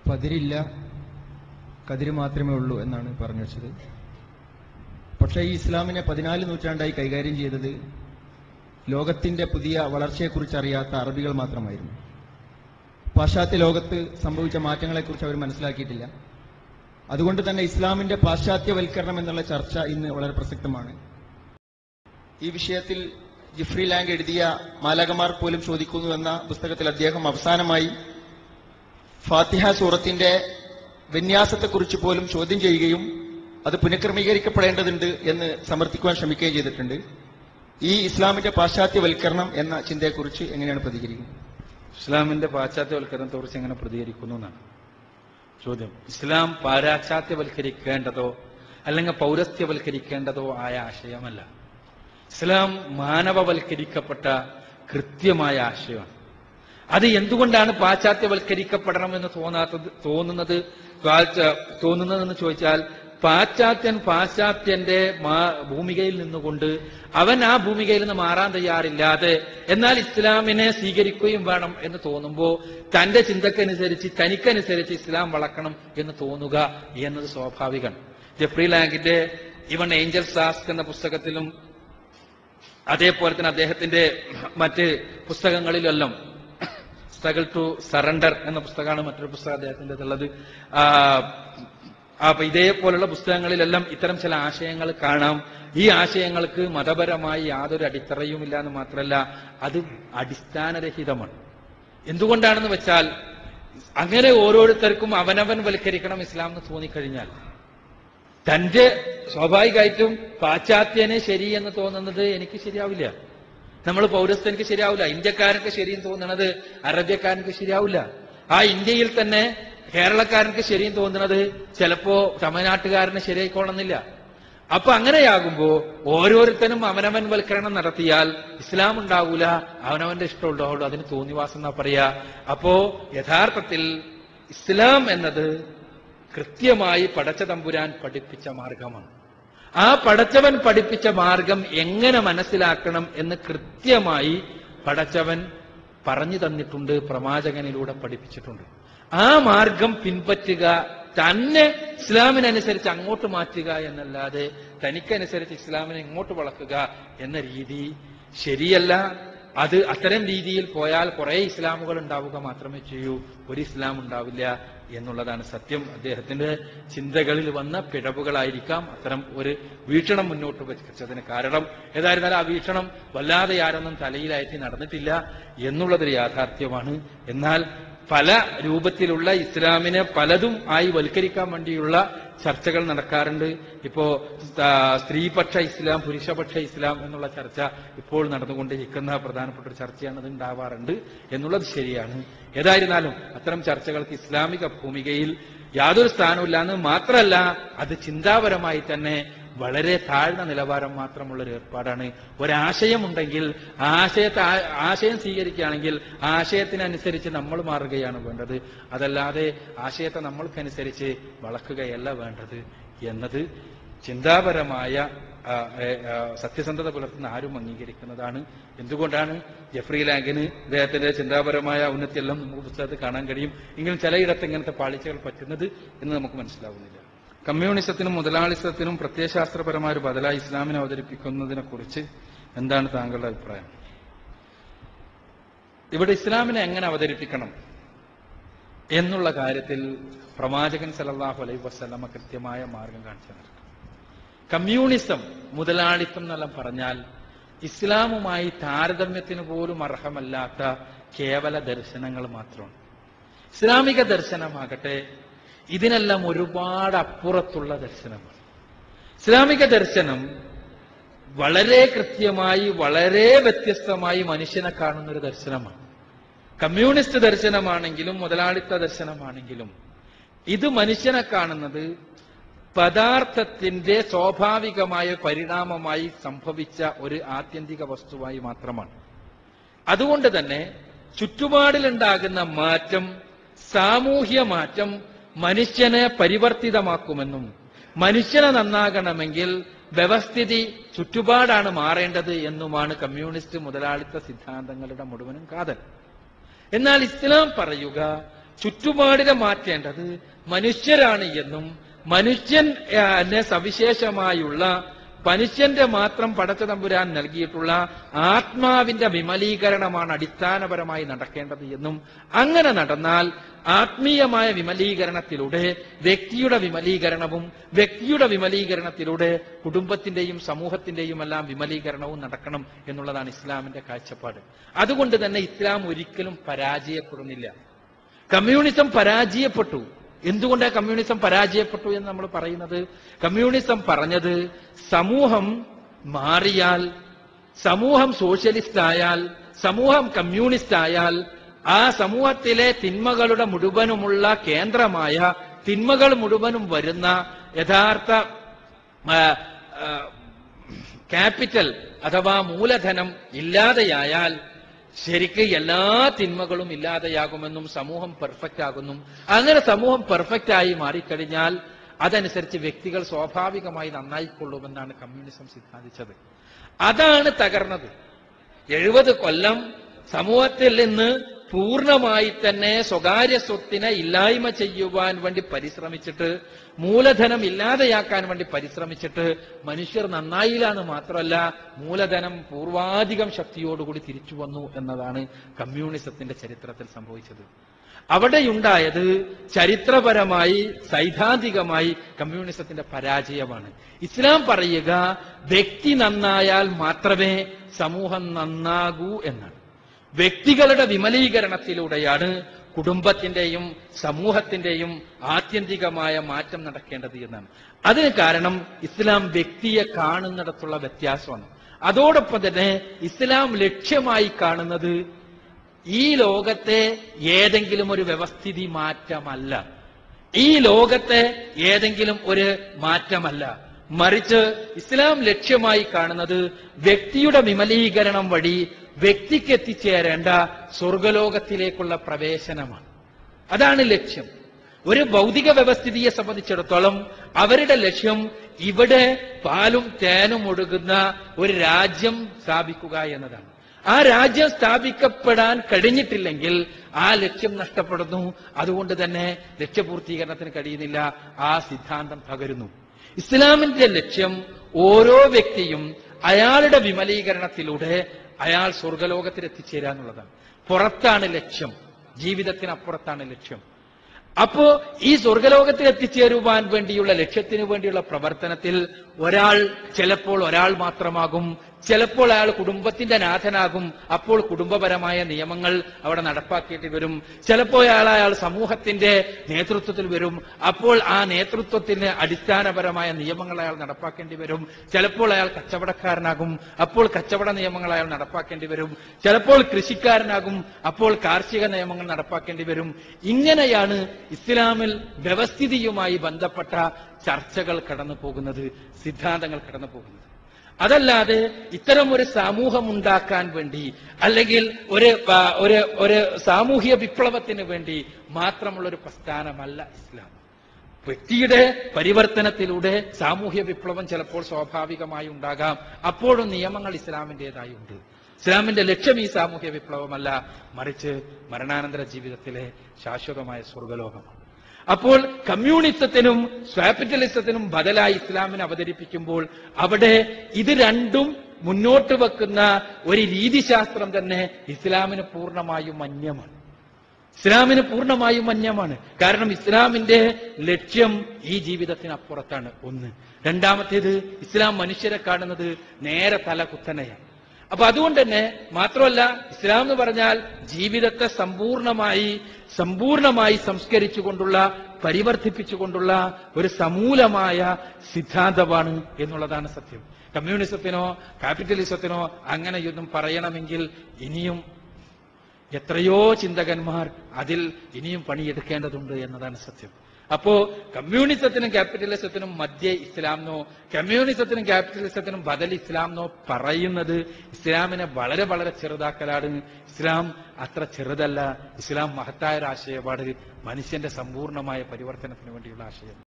പതിരില്ല, കതിര് മാത്രമേ ഉള്ളൂ എന്നാണ് പറഞ്ഞു വെച്ചത്. പക്ഷേ ഈ ഇസ്ലാമിനെ 14 നൂറ്റാണ്ടായി കൈകാര്യം ചെയ്തത് ലോകത്തിന്റെ പുതിയ വളർച്ചയെക്കുറിച്ച് അറിയാത്ത അറബികൾ മാത്രമായിരുന്നു. പാശ്ചാത്യ ലോകത്ത് സംഭവിച്ച മാറ്റങ്ങളെക്കുറിച്ച് അവർ മനസ്സിലാക്കിയിട്ടില്ല. അതുകൊണ്ട് തന്നെ ഇസ്ലാമിന്റെ പാശ്ചാത്യവൽക്കരണം എന്നുള്ള ചർച്ച ഇന്ന് വളരെ പ്രസക്തമാണ്. ഈ വിഷയത്തിൽ ജിഫ്രി ലാംഗ് എഴുതിയ മാലാകമാർ പോലും ചോദിക്കുന്നു എന്ന പുസ്തകത്തിൽ അദ്ദേഹം അവസാനമായി ഫാത്തിഹ സൂറത്തിന്റെ വിന്യാസത്തെക്കുറിച്ച് പോലും ചോദ്യം ചെയ്യുകയും അത് പുനഃക്രമീകരിക്കപ്പെടേണ്ടതുണ്ട് എന്ന് സമർത്ഥിക്കുവാൻ ശ്രമിക്കുകയും ചെയ്തിട്ടുണ്ട്. ഈ ഇസ്ലാമിന്റെ പാശ്ചാത്യവൽക്കരണം എന്ന ചിന്തയെക്കുറിച്ച് എങ്ങനെയാണ് പ്രതികരിക്കുന്നത്? ഇസ്ലാമിന്റെ പാശ്ചാത്യവൽക്കരണത്തെക്കുറിച്ച് എങ്ങനെ പ്രതികരിക്കുന്നു എന്നാണ് ചോദ്യം. ഇസ്ലാം പാശ്ചാത്യവൽക്കരിക്കേണ്ടതോ അല്ലെങ്കിൽ പൗരസ്ത്യവൽക്കരിക്കേണ്ടതോ ആയ ആശയമല്ല. ഇസ്ലാം മാനവവൽക്കരിക്കപ്പെട്ട കൃത്യമായ ആശയമാണ്. അത് എന്തുകൊണ്ടാണ് പാശ്ചാത്യവൽക്കരിക്കപ്പെടണമെന്ന് തോന്നുന്നതെന്ന് ചോദിച്ചാൽ, പാശ്ചാത്യന്റെ ഭൂമികയിൽ നിന്നുകൊണ്ട് അവൻ ആ ഭൂമികയിൽ നിന്ന് മാറാൻ തയ്യാറില്ലാതെ എന്നാൽ ഇസ്ലാമിനെ സ്വീകരിക്കുകയും വേണം എന്ന് തോന്നുമ്പോൾ തന്റെ ചിന്തക്കനുസരിച്ച് തനിക്കനുസരിച്ച് ഇസ്ലാം വളക്കണം എന്ന് തോന്നുക എന്നത് സ്വാഭാവികമാണ്. ജെഫ്രി ലാംഗിന്റെ ഇവൺ ഏഞ്ചൽസ് ആസ്ക് എന്ന പുസ്തകത്തിലും അതേപോലെ തന്നെ അദ്ദേഹത്തിന്റെ മറ്റ് പുസ്തകങ്ങളിലെല്ലാം സ്ട്രഗിൾ ടു സറണ്ടർ എന്ന പുസ്തകമാണ് മറ്റൊരു പുസ്തകം അദ്ദേഹത്തിന്റെ ഉള്ളത്. അപ്പൊ ഇതേപോലുള്ള പുസ്തകങ്ങളിലെല്ലാം ഇത്തരം ചില ആശയങ്ങൾ കാണാം. ഈ ആശയങ്ങൾക്ക് മതപരമായി യാതൊരു അടിത്തറയുമില്ല എന്ന് മാത്രമല്ല, അത് അടിസ്ഥാനരഹിതമാണ്. എന്തുകൊണ്ടാണെന്ന് വെച്ചാൽ, അങ്ങനെ ഓരോരുത്തർക്കും അവനവൻ വൽക്കരിക്കണം ഇസ്ലാം എന്ന് തോന്നിക്കഴിഞ്ഞാൽ തന്റെ സ്വാഭാവികമായിട്ടും പാശ്ചാത്യനെ ശരി എന്ന് തോന്നുന്നത് എനിക്ക് ശരിയാവില്ല, നമ്മൾ പൗരസ്ത്യനക്ക് ശരിയാവില്ല, ഇന്ത്യക്കാരനക്ക് ശരിയെന്ന് തോന്നുന്നത് അറബിയക്കാരനക്ക് ശരിയാവില്ല, ആ ഇന്ത്യയിൽ തന്നെ കേരളക്കാരനക്ക് ശരിയെന്ന് തോന്നുന്നത് ചിലപ്പോ തമിഴ്നാട്ടുകാരന് ശരിയായിക്കൊള്ളുന്നില്ല. അപ്പൊ അങ്ങനെയാകുമ്പോ ഓരോരുത്തരും അവനവൻ വൽക്കരണം നടത്തിയാൽ ഇസ്ലാം ഉണ്ടാവൂല, അവനവന്റെ ഇഷ്ടം ഉണ്ടാവുള്ളൂ, അതിന് തോന്നിവാസം എന്നാ പറയാ. അപ്പോ യഥാർത്ഥത്തിൽ ഇസ്ലാം എന്നത് കൃത്യമായി പടച്ച തമ്പുരാൻ പഠിപ്പിച്ച മാർഗമാണ്. ആ പടച്ചവൻ പഠിപ്പിച്ച മാർഗം എങ്ങനെ മനസ്സിലാക്കണം എന്ന് കൃത്യമായി പടച്ചവൻ പറഞ്ഞു തന്നിട്ടുണ്ട്, പ്രവാചകനിലൂടെ പഠിപ്പിച്ചിട്ടുണ്ട്. ആ മാർഗം പിൻപറ്റുക, തന്നെ ഇസ്ലാമിനനുസരിച്ച് അങ്ങോട്ട് മാറ്റുക എന്നല്ലാതെ തനിക്കനുസരിച്ച് ഇസ്ലാമിനെ ഇങ്ങോട്ട് വളക്കുക എന്ന രീതി ശരിയല്ല. അത് അത്തരം രീതിയിൽ പോയാൽ കുറെ ഇസ്ലാമുകൾ ഉണ്ടാവുക മാത്രമേ ചെയ്യൂ, ഒരു ഇസ്ലാം ഉണ്ടാവില്ല എന്നുള്ളതാണ് സത്യം. അദ്ദേഹത്തിന്റെ ചിന്തകളിൽ വന്ന പിഴവുകളായിരിക്കാം അത്തരം ഒരു വീക്ഷണം മുന്നോട്ട് വെച്ചതിന് കാരണം. ഏതായിരുന്നാലും ആ വീക്ഷണം വല്ലാതെ ആരൊന്നും തലയിലായിട്ട് നടന്നിട്ടില്ല എന്നുള്ളതൊരു യാഥാർത്ഥ്യമാണ്. എന്നാൽ പല രൂപത്തിലുള്ള ഇസ്ലാമിനെ പലതും ആയി വൽക്കരിക്കാൻ വേണ്ടിയുള്ള ചർച്ചകൾ നടക്കാറുണ്ട്. ഇപ്പോ സ്ത്രീപക്ഷ ഇസ്ലാം, പുരുഷപക്ഷ ഇസ്ലാം എന്നുള്ള ചർച്ച ഇപ്പോൾ നടന്നുകൊണ്ടിരിക്കുന്ന പ്രധാനപ്പെട്ട ഒരു ചർച്ചയാണ്. അത് ഉണ്ടാവാറുണ്ട് എന്നുള്ളത് ശരിയാണ്. ഏതായിരുന്നാലും അത്തരം ചർച്ചകൾക്ക് ഇസ്ലാമിക ഭൂമികയിൽ യാതൊരു സ്ഥാനമില്ലാന്ന് മാത്രമല്ല, അത് ചിന്താപരമായി തന്നെ വളരെ താഴ്ന്ന നിലവാരം മാത്രമുള്ളൊരു ഏർപ്പാടാണ്. ഒരാശയമുണ്ടെങ്കിൽ ആശയം സ്വീകരിക്കുകയാണെങ്കിൽ ആശയത്തിനനുസരിച്ച് നമ്മൾ മാറുകയാണ് വേണ്ടത്, അതല്ലാതെ ആശയത്തെ നമ്മൾക്കനുസരിച്ച് വളക്കുകയല്ല വേണ്ടത് എന്നത് ചിന്താപരമായ സത്യസന്ധത പുലർത്തുന്ന ആരും അംഗീകരിക്കുന്നതാണ്. എന്തുകൊണ്ടാണ് ജെഫ്രി ലാംഗിന് അദ്ദേഹത്തിന്റെ ചിന്താപരമായ ഔന്നത്യമെല്ലാം നമുക്ക് പുസ്തകത്തിൽ കാണാൻ കഴിയും, എങ്കിലും ചിലയിടത്ത് ഇങ്ങനത്തെ പാളിച്ചകൾ പറ്റുന്നത് എന്ന് നമുക്ക് മനസ്സിലാവുന്നില്ല. കമ്മ്യൂണിസത്തിനും മുതലാളിസത്തിനും പ്രത്യയശാസ്ത്രപരമായ ഒരു ബദലായി ഇസ്ലാമിനെ അവതരിപ്പിക്കുന്നതിനെ കുറിച്ച് എന്താണ് താങ്കളുടെ അഭിപ്രായം? ഇവിടെ ഇസ്ലാമിനെ എങ്ങനെ അവതരിപ്പിക്കണം എന്നുള്ള കാര്യത്തിൽ പ്രവാചകൻ സല്ലല്ലാഹു അലൈഹി വസല്ലമ കൃത്യമായ മാർഗം കാണിച്ചു തന്നിട്ടുണ്ട്. കമ്മ്യൂണിസം, മുതലാളിത്തം എന്നെല്ലാം പറഞ്ഞാൽ ഇസ്ലാമുമായി താരതമ്യത്തിന് പോലും അർഹമല്ലാത്ത കേവല ദർശനങ്ങൾ മാത്രമാണ്. ഇസ്ലാമിക ദർശനമാകട്ടെ ഇതിനെല്ലാം ഒരുപാട് അപ്പുറത്തുള്ള ദർശനമാണ്. ഇസ്ലാമിക ദർശനം വളരെ കൃത്യമായി വളരെ വ്യത്യസ്തമായി മനുഷ്യനെ കാണുന്ന ഒരു ദർശനമാണ്. കമ്മ്യൂണിസ്റ്റ് ദർശനമാണെങ്കിലും മുതലാളിത്ത ദർശനമാണെങ്കിലും ഇത് മനുഷ്യനെ കാണുന്നത് പദാർത്ഥത്തിന്റെ സ്വാഭാവികമായ പരിണാമമായി സംഭവിച്ച ഒരു ആത്യന്തിക വസ്തുവായി മാത്രമാണ്. അതുകൊണ്ട് തന്നെ ചുറ്റുപാടിലുണ്ടാകുന്ന മാറ്റം, സാമൂഹ്യ മാറ്റം മനുഷ്യനെ പരിവർത്തിതമാക്കുമെന്നും മനുഷ്യനെ നന്നാകണമെങ്കിൽ വ്യവസ്ഥിതി ചുറ്റുപാടാണ് മാറേണ്ടത് എന്നുമാണ് കമ്മ്യൂണിസ്റ്റ് മുതലാളിത്ത സിദ്ധാന്തങ്ങളുടെ മുഴുവനും കാതൽ. എന്നാൽ ഇസ്ലാം പറയുക ചുറ്റുപാടിനെ മാറ്റേണ്ടത് മനുഷ്യരാണ് എന്നും മനുഷ്യനെ സവിശേഷമായുള്ള മനുഷ്യന്റെ മാത്രം പടച്ചതമ്പുരാൻ നൽകിയിട്ടുള്ള ആത്മാവിന്റെ വിമലീകരണമാണ് അടിസ്ഥാനപരമായി നടക്കേണ്ടത് എന്നും അങ്ങനെ നടന്നാൽ ആത്മീയമായ വിമലീകരണത്തിലൂടെ വ്യക്തിയുടെ വിമലീകരണവും വ്യക്തിയുടെ വിമലീകരണത്തിലൂടെ കുടുംബത്തിന്റെയും സമൂഹത്തിന്റെയും എല്ലാം വിമലീകരണവും നടക്കണം എന്നുള്ളതാണ് ഇസ്ലാമിന്റെ കാഴ്ചപ്പാട്. അതുകൊണ്ട് തന്നെ ഇസ്ലാം ഒരിക്കലും പരാജയപ്പെടുന്നില്ല. കമ്മ്യൂണിസം പരാജയപ്പെട്ടു. എന്തുകൊണ്ടാണ് കമ്മ്യൂണിസം പരാജയപ്പെട്ടു എന്ന് നമ്മൾ പറയുന്നത്? കമ്മ്യൂണിസം പറഞ്ഞത് സമൂഹം മാറിയാൽ, സമൂഹം സോഷ്യലിസ്റ്റ് ആയാൽ, സമൂഹം കമ്മ്യൂണിസ്റ്റ് ആയാൽ ആ സമൂഹത്തിലെ തിന്മകളുടെ മുഴുവനുമുള്ള കേന്ദ്രമായ തിന്മകൾ മുഴുവനും വരുന്ന യഥാർത്ഥ ക്യാപിറ്റൽ അഥവാ മൂലധനം ഇല്ലാതെയായാൽ ശരിക്ക് എല്ലാ തിന്മകളും ഇല്ലാതെയാകുമെന്നും സമൂഹം പെർഫെക്റ്റ് ആകുന്നു. അങ്ങനെ സമൂഹം പെർഫെക്റ്റ് ആയി മാറിക്കഴിഞ്ഞാൽ അതനുസരിച്ച് വ്യക്തികൾ സ്വാഭാവികമായി നന്നായിക്കൊള്ളുമെന്നാണ് കമ്മ്യൂണിസം സിദ്ധാന്തിച്ചത്. അതാണ് തകർന്നത്. 70 കൊല്ലം സമൂഹത്തിൽ നിന്ന് പൂർണ്ണമായി തന്നെ സ്വകാര്യ സ്വത്തിനെ ഇല്ലായ്മ ചെയ്യുവാൻ വേണ്ടി പരിശ്രമിച്ചിട്ട്, മൂലധനം ഇല്ലാതെയാക്കാൻ വേണ്ടി പരിശ്രമിച്ചിട്ട് മനുഷ്യർ നന്നായില്ലാന്ന് മാത്രമല്ല മൂലധനം പൂർവാധികം ശക്തിയോടുകൂടി തിരിച്ചു വന്നു എന്നതാണ് കമ്മ്യൂണിസത്തിന്റെ ചരിത്രത്തിൽ സംഭവിച്ചത്. അവിടെയുണ്ടായത് ചരിത്രപരമായി സൈദ്ധാന്തികമായി കമ്മ്യൂണിസത്തിന്റെ പരാജയമാണ്. ഇസ്ലാം പറയുക വ്യക്തി നന്നായാൽ മാത്രമേ സമൂഹം നന്നാകൂ എന്നാണ്. വ്യക്തികളുടെ വിമലീകരണത്തിലൂടെയാണ് കുടുംബത്തിന്റെയും സമൂഹത്തിന്റെയും ആത്യന്തികമായ മാറ്റം നടക്കേണ്ടത് എന്നാണ്. അതിന് കാരണം ഇസ്ലാം വ്യക്തിയെ കാണുന്നിടത്തുള്ള വ്യത്യാസമാണ്. അതോടൊപ്പം തന്നെ ഇസ്ലാം ലക്ഷ്യമായി കാണുന്നത് ഈ ലോകത്തെ ഏതെങ്കിലും ഒരു വ്യവസ്ഥിതി മാറ്റമല്ല, ഈ ലോകത്തെ ഏതെങ്കിലും ഒരു മാറ്റമല്ല, മറിച്ച് ഇസ്ലാം ലക്ഷ്യമായി കാണുന്നത് വ്യക്തിയുടെ വിമലീകരണം വഴി വ്യക്തിക്ക് എത്തിച്ചേരേണ്ട സ്വർഗലോകത്തിലേക്കുള്ള പ്രവേശനമാണ്. അതാണ് ലക്ഷ്യം. ഒരു ഭൗതിക വ്യവസ്ഥിതിയെ സംബന്ധിച്ചിടത്തോളം അവരുടെ ലക്ഷ്യം ഇവിടെ പാലും തേനും ഒഴുകുന്ന ഒരു രാജ്യം സ്ഥാപിക്കുക എന്നതാണ്. ആ രാജ്യം സ്ഥാപിക്കപ്പെടാൻ കഴിഞ്ഞിട്ടില്ലെങ്കിൽ ആ ലക്ഷ്യം നഷ്ടപ്പെടുന്നു. അതുകൊണ്ട് തന്നെ ലക്ഷ്യപൂർത്തീകരണത്തിന് കഴിയുന്നില്ല. ആ സിദ്ധാന്തം തകരുന്നു. ഇസ്ലാമിന്റെ ലക്ഷ്യം ഓരോ വ്യക്തിയും അയാളുടെ വിമലീകരണത്തിലൂടെ അയാൾ സ്വർഗലോകത്തിൽ എത്തിച്ചേരുക എന്നുള്ളതാണ്. പുറത്താണ് ലക്ഷ്യം, ജീവിതത്തിനപ്പുറത്താണ് ലക്ഷ്യം. അപ്പോ ഈ സ്വർഗലോകത്തിൽ എത്തിച്ചേരുവാൻ വേണ്ടിയുള്ള ലക്ഷ്യത്തിന് വേണ്ടിയുള്ള പ്രവർത്തനത്തിൽ ചിലപ്പോൾ ഒരാൾ മാത്രമാകും, ചിലപ്പോൾ അയാൾ കുടുംബത്തിന്റെ നാഥനാകും. അപ്പോൾ കുടുംബപരമായ നിയമങ്ങൾ അവിടെ നടപ്പാക്കേണ്ടി വരും. ചിലപ്പോൾ അയാൾ സമൂഹത്തിന്റെ നേതൃത്വത്തിൽ വരും. അപ്പോൾ ആ നേതൃത്വത്തിന് അടിസ്ഥാനപരമായ നിയമങ്ങൾ അയാൾ നടപ്പാക്കേണ്ടി വരും. ചിലപ്പോൾ അയാൾ കച്ചവടക്കാരനാകും. അപ്പോൾ കച്ചവട നിയമങ്ങൾ അയാൾ നടപ്പാക്കേണ്ടി വരും. ചിലപ്പോൾ കൃഷിക്കാരനാകും. അപ്പോൾ കാർഷിക നിയമങ്ങൾ നടപ്പാക്കേണ്ടി വരും. ഇങ്ങനെയാണ് ഇസ്ലാമിൽ വ്യവസ്ഥിതിയുമായി ബന്ധപ്പെട്ട ചർച്ചകൾ കടന്നു പോകുന്നത്, സിദ്ധാന്തങ്ങൾ കടന്നു പോകുന്നത്. അതല്ലാതെ ഇത്തരം ഒരു സമൂഹം ഉണ്ടാക്കാൻ വേണ്ടി അല്ലെങ്കിൽ ഒരു സാമൂഹ്യ വിപ്ലവത്തിന് വേണ്ടി മാത്രമുള്ള ഒരു പ്രസ്ഥാനമല്ല ഇസ്ലാം. വ്യക്തിയുടെ പരിവർത്തനത്തിലൂടെ സാമൂഹ്യ വിപ്ലവം ചിലപ്പോൾ സ്വാഭാവികമായി ഉണ്ടാകാം. അപ്പോഴും നിയമങ്ങൾ ഇസ്ലാമിൻ്റെതായി ഉണ്ട്. ഇസ്ലാമിന്റെ ലക്ഷ്യം ഈ സാമൂഹ്യ വിപ്ലവമല്ല, മറിച്ച് മരണാനന്തര ജീവിതത്തിലെ ശാശ്വതമായ സ്വർഗലോകമാണ്. അപ്പോൾ കമ്മ്യൂണിസത്തിനും ക്യാപിറ്റലിസത്തിനും ബദലായി ഇസ്ലാമിനെ അവതരിപ്പിക്കുമ്പോൾ അവിടെ ഇത് രണ്ടും മുന്നോട്ട് വെക്കുന്ന ഒരു രീതിശാസ്ത്രം തന്നെ ഇസ്ലാമിന് പൂർണ്ണമായും അന്യമാണ്. ഇസ്ലാമിന് പൂർണ്ണമായും അന്യമാണ്. കാരണം ഇസ്ലാമിന്റെ ലക്ഷ്യം ഈ ജീവിതത്തിനപ്പുറത്താണ്. ഒന്ന്. രണ്ടാമത്തേത്, ഇസ്ലാം മനുഷ്യരെ കാണുന്നത് നേരെ തലകുത്തനെയാണ്. അപ്പൊ അതുകൊണ്ട് തന്നെ മാത്രമല്ല, ഇസ്ലാം എന്ന് പറഞ്ഞാൽ ജീവിതത്തെ സമ്പൂർണമായി സംസ്കരിച്ചുകൊണ്ടുള്ള പരിവർത്തിപ്പിച്ചുകൊണ്ടുള്ള ഒരു സമൂലമായ സിദ്ധാന്തമാണ് എന്നുള്ളതാണ് സത്യം. കമ്മ്യൂണിസത്തിനോ ക്യാപിറ്റലിസത്തിനോ അങ്ങനെയൊന്നും പറയണമെങ്കിൽ ഇനിയും എത്രയോ ചിന്തകന്മാർ അതിൽ ഇനിയും പണിയെടുക്കേണ്ടതുണ്ട് എന്നതാണ് സത്യം. അപ്പോ കമ്മ്യൂണിസത്തിനും ക്യാപിറ്റലിസത്തിനും മധ്യേ ഇസ്ലാമെന്നോ കമ്മ്യൂണിസത്തിനും ക്യാപിറ്റലിസത്തിനും ബദൽ ഇസ്ലാമെന്നോ പറയുന്നത് ഇസ്ലാമിനെ വളരെ വളരെ ചെറുതാക്കലാണ്. ഇസ്ലാം അത്ര ചെറുതല്ല. ഇസ്ലാം മഹത്തായ ഒരു ആശയപാട്, മനുഷ്യന്റെ സമ്പൂർണമായ പരിവർത്തനത്തിന് വേണ്ടിയുള്ള ആശയം.